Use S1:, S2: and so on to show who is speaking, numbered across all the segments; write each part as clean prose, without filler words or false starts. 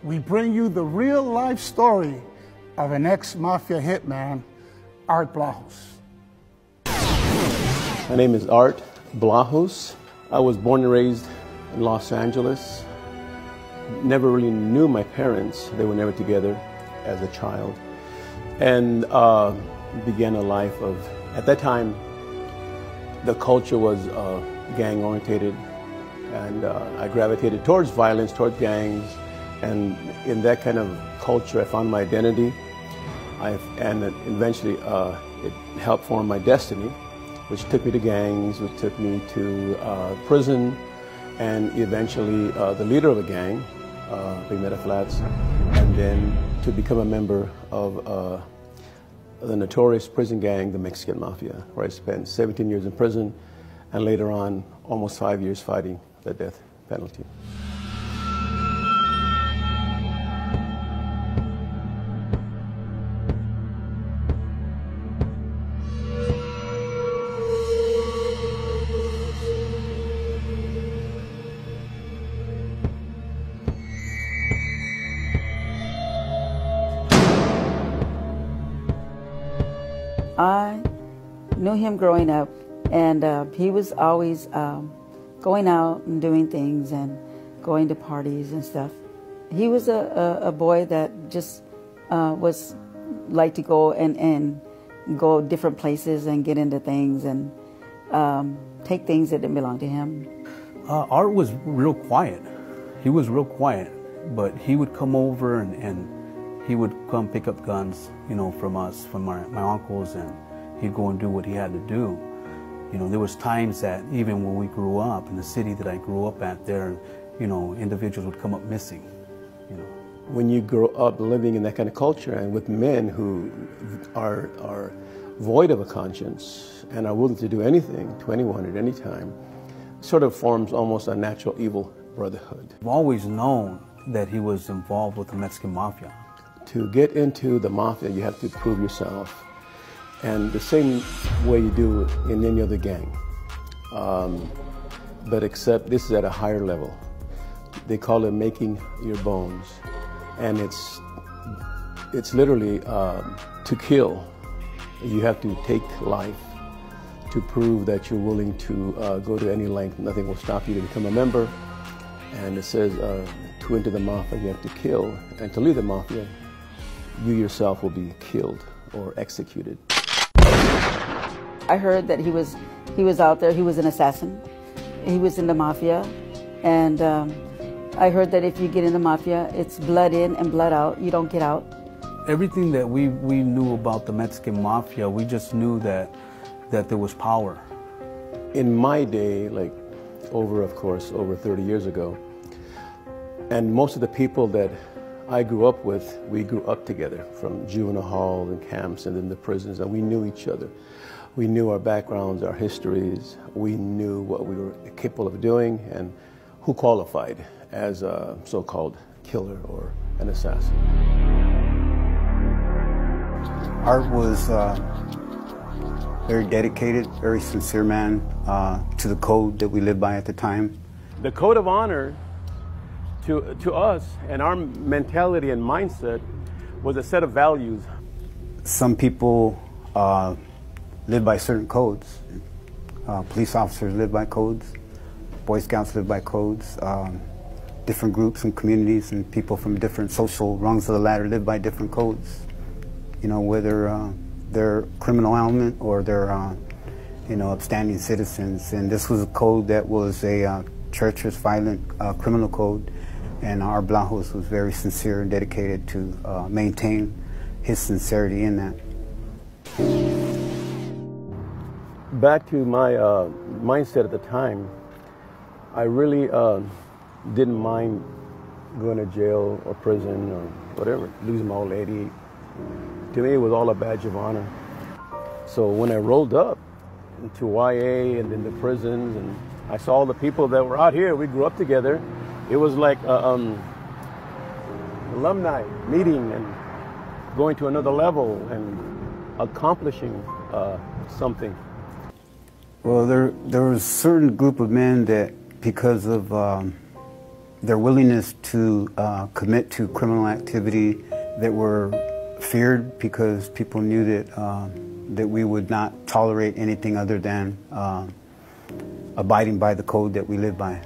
S1: we bring you the real-life story of an ex-Mafia hitman, Art Blahus.
S2: My name is Art Blahus. I was born and raised in Los Angeles. Never really knew my parents. They were never together as a child. And began a life of, at that time, the culture was gang-orientated, and I gravitated towards violence, towards gangs, and in that kind of culture I found my identity, and eventually it helped form my destiny, which took me to gangs, which took me to prison, and eventually the leader of a gang, Big Meta Flats, and then to become a member of the notorious prison gang, the Mexican Mafia, where I spent 17 years in prison, and later on, almost 5 years fighting the death penalty.
S3: I knew him growing up, and he was always going out and doing things and going to parties and stuff. He was a boy that just was like to go and go different places and get into things and take things that didn't belong to him.
S4: Art was real quiet. He was real quiet, but he would come over and he would come pick up guns, you know, from us, from my uncles, and he'd go and do what he had to do. You know, there was times that even when we grew up in the city that I grew up at, there, you know, individuals would come up missing, you know.
S2: When you grow up living in that kind of culture and with men who are void of a conscience and are willing to do anything to anyone at any time, sort of forms almost a natural evil brotherhood.
S4: I've always known that he was involved with the Mexican Mafia.
S2: To get into the Mafia, you have to prove yourself, and the same way you do in any other gang. But except this is at a higher level. They call it making your bones, and it's literally to kill. You have to take life to prove that you're willing to go to any length. Nothing will stop you to become a member. And it says to enter the Mafia, you have to kill, and to leave the Mafia, you yourself will be killed or executed.
S3: I heard that he was out there. He was an assassin. He was in the Mafia, and I heard that if you get in the Mafia, it's blood in and blood out. You don't get out.
S4: Everything that we knew about the Mexican Mafia, we just knew that there was power.
S2: In my day, like over 30 years ago, and most of the people that I grew up with, we grew up together from juvenile hall and camps and in the prisons, and we knew each other. We knew our backgrounds, our histories. We knew what we were capable of doing and who qualified as a so-called killer or an assassin.
S5: Art was very dedicated, very sincere man to the code that we lived by at the time.
S2: The code of honor to us and our mentality and mindset was a set of values.
S5: Some people live by certain codes. Police officers live by codes. Boy Scouts live by codes. Different groups and communities and people from different social rungs of the ladder live by different codes. You know, whether they're criminal element or they're, you know, upstanding citizens. And this was a code that was a treacherous, violent criminal code. And Art Blahus was very sincere and dedicated to maintain his sincerity in that.
S2: Back to my mindset at the time, I really didn't mind going to jail or prison or whatever, losing my old lady. To me, it was all a badge of honor. So when I rolled up into YA and into prisons, and I saw all the people that were out here, we grew up together. It was like alumni meeting and going to another level and accomplishing something.
S5: Well, there was a certain group of men that, because of their willingness to commit to criminal activity that were feared because people knew that we would not tolerate anything other than abiding by the code that we live by.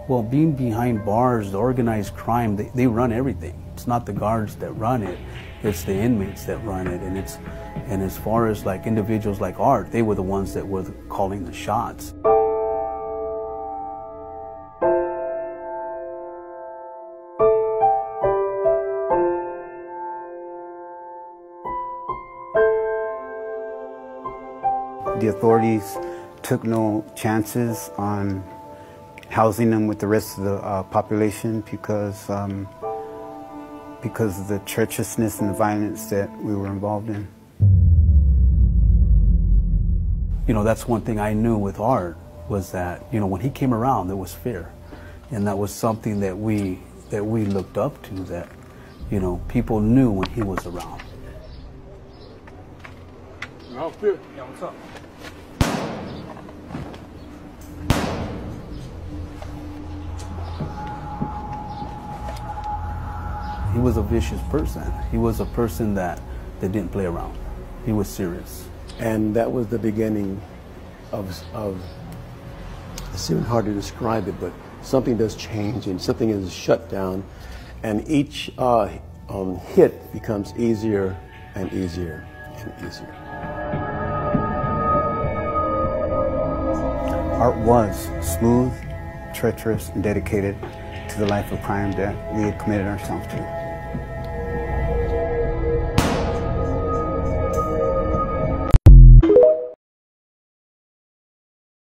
S4: Well, being behind bars, the organized crime, they run everything. It's not the guards that run it, it's the inmates that run it. And as far as like individuals like Art, they were the ones that were calling the shots.
S5: The authorities took no chances on housing them with the rest of the population because of the treacherousness and the violence that we were involved in.
S4: You know, that's one thing I knew with Art was that, you know, when he came around, there was fear. And that was something that we looked up to, that, you know, people knew when he was around.
S1: No fear. Yeah, what's up?
S4: He was a vicious person. He was a person that didn't play around. He was serious.
S2: And that was the beginning of it's even hard to describe it, but something does change and something is shut down, and each hit becomes easier and easier and easier.
S5: Art was smooth, treacherous, and dedicated to the life of crime that we had committed ourselves to.